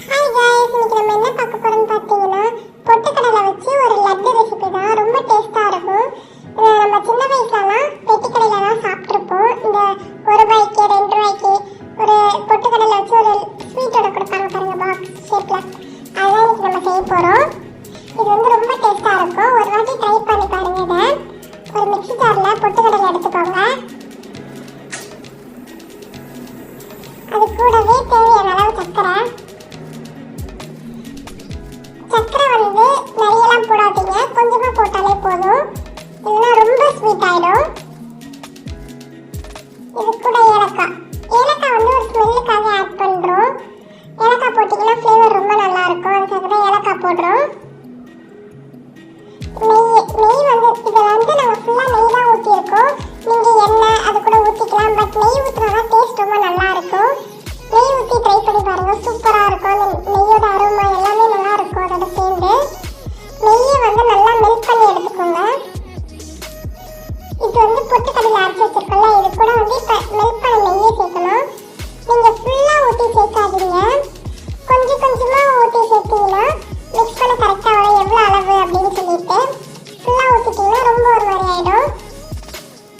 Hi guys, இன்னைக்கு நம்ம என்ன பார்க்க போறோம்னு பார்த்தீங்கன்னா பொட்டுக்கடலை வச்சு ஒரு லட்டு ரெசிபி தான். ரொம்ப டேஸ்டா இருக்கும். நம்ம சின்ன வயசுலலாம் பெட்டி கடையில தான் சாப்பிட்டுருப்போம். இந்த 1 ரூபாய்க்கு 2 ரூபாய்க்கு ஒரு பொட்டுக்கடலை வச்சு ஒரு ஸ்வீட்டோட கொடுப்பாங்க பாருங்க, பாக்ஸ் ஷேப்ல. அதான் இன்னைக்கு நம்ம செய்ய போறோம். இது வந்து ரொம்ப டேஸ்டா இருக்கும். ஒரு வாட்டி ட்ரை பண்ணி பாருங்க. இதை ஒரு மிக்ஸி ஜார்ல பொட்டுக்கடலை எடுத்துக்கோங்க. அது கூடவே தேவையான அளவு சர்க்கரை வந்து நிறையலாம் போடாதீங்க, கொஞ்சமா போட்டாலே போதும், இல்லைன்னா ரொம்ப ஸ்வீட் ஆயிடும். இது கூட ஏலக்காய் வந்து ஒரு ஸ்மெல்லுக்காக ஆட் பண்றோம். ஏலக்காய் போட்டிங்கன்னா ஃப்ளேவர் ரொம்ப நல்லா இருக்கும், அதுக்காக தான் ஏலக்காய் போடுறோம். நெய் வந்து இதில் வந்து நாங்கள் ஃபுல்லாக நெய் தான் ஊற்றிருக்கோம். நீங்கள் எண்ணெய் அது கூட ஊற்றிக்கலாம், பட் நெய் ஊற்றினா டேஸ்ட் ரொம்ப நல்லா இருக்கும். நெய் ஊற்றி ட்ரை பண்ணி பாருங்கள், சூப்பராக இருக்கும். நெய்யோட அரோமா எல்லாமே நல்லா இருக்கும். அதோட சேர்ந்து நெய்யை வந்து நல்லா மெல்ட் பண்ணி எடுத்துக்கோங்க. இது வந்து பொட்டுக்கடலை அரைச்சி வச்சிருக்கோம்ல, இது கூட வந்து இப்போ மெல்ட் பண்ண நெய்யை சேர்க்கணும். நீங்கள் ஃபுல்லாக ஊற்றி சேர்க்காதீங்க, கொஞ்சம் கொஞ்சமாக ஊற்றி சேர்த்தீங்கன்னா மிக்ஸ் பண்ண கரெக்டாக வரும் எவ்வளோ அளவு அப்படின்னு சொல்லிட்டு. ஃபுல்லாக ஊற்றிட்டிங்கன்னா ரொம்ப ஒரு மாதிரி ஆகிடும்.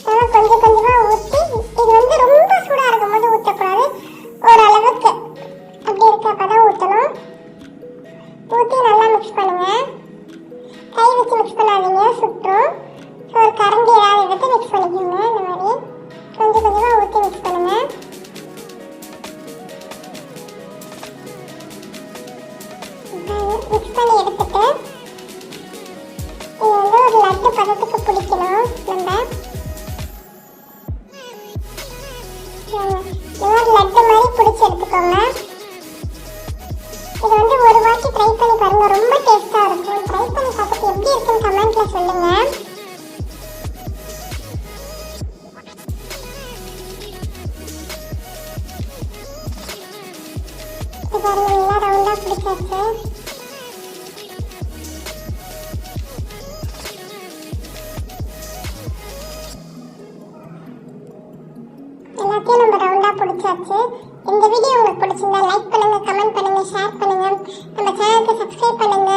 அதனால் கொஞ்சம் கொஞ்சமாக ஊற்றி, இது வந்து ரொம்ப சூடாக இருக்கும் போது ஊற்றக்கூடாது, ஓரளவுக்கு அப்படி இருக்கப்போ தான் ஊற்றணும். ஊற்றி நல்லா மிக்ஸ் பண்ணுங்கள். கை வச்சு மிக்ஸ் பண்ணாதீங்க, சுற்றும். ஸோ ஒரு கரண்டி ஏதாவது எடுத்து மிக்ஸ் பண்ணிக்கோங்க. இந்த மாதிரி கொஞ்சம் கொஞ்சமாக ஊற்றி மிக்ஸ் பண்ணுங்கள். மிக்ஸ் பண்ணி எடுத்துட்டு இது வந்து ஒரு லட்டு பதத்துக்கு பிடிக்கணும். நம்ம லட்டு மாதிரி பிடிச்சி எடுத்துக்கோங்க. இது வந்து ஒரு வாட்டி ட்ரை பண்ணி பாருங்க, ரொம்ப டேஸ்டா இருக்கும். ட்ரை பண்ணி பார்த்துட்டு எப்படி இருக்குன்னு கமெண்ட்ல சொல்லுங்க. இது பாருங்க, நல்லா ரவுண்டா பிடிச்சாச்சு. எல்லாத்தையும் நம்ம ரவுண்டா பிடிச்சாச்சு. இந்த வீடியோ உங்களுக்கு பிடிச்சிருந்தா லைக் பண்ணுங்க, கமெண்ட் பண்ணுங்க, ஷேர் பண்ணுங்க, நம்ம சேனலுக்கு சப்ஸ்கிரைப் பண்ணுங்க.